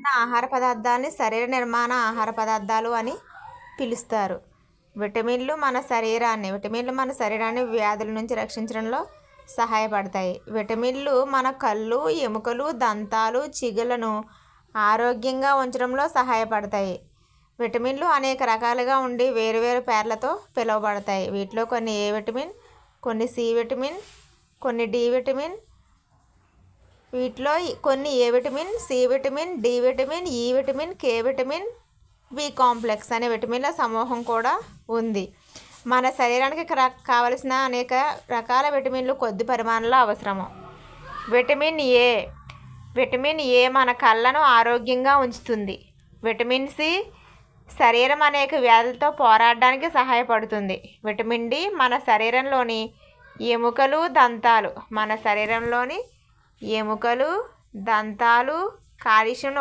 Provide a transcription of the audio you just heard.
ఆహార పదార్థాలని శరీర నిర్మాణ ఆహార పదార్థాలు అని పిలుస్తారు. విటమిన్లు మన శరీరాన్ని వ్యాధుల నుంచి రక్షించడంలో సహాయపడతాయి. విటమిన్లు మన కళ్ళు, ఎముకలు, దంతాలు, చిగుళ్ళను ఆరోగ్యంగా ఉంచడంలో సహాయపడతాయి. విటమిన్లు అనేక రకాలుగా ఉండి వేరువేరు పేర్లతో పిలువబడతాయి. వీటిలో కొన్ని ఏ విటమిన్, కొన్ని సి విటమిన్, కొన్ని డి విటమిన్. వీటిలో కొన్ని A vitamin, C vitamin, D vitamin, E vitamin, K vitamin, B complex అనే విటమిన్ల సమూహం కూడా ఉంది. మన శరీరానికి కావలసిన అనేక రకాల విటమిన్లు కొద్ది పరిమాణంలో అవసరము. విటమిన్ ఏ మన కళ్ళను ఆరోగ్యంగా ఉంచుతుంది. విటమిన్ సి శరీరం అనేక వ్యాధులతో పోరాడడానికి సహాయపడుతుంది. విటమిన్ డి మన శరీరంలోని ఎముకలు, దంతాలు కాల్షియం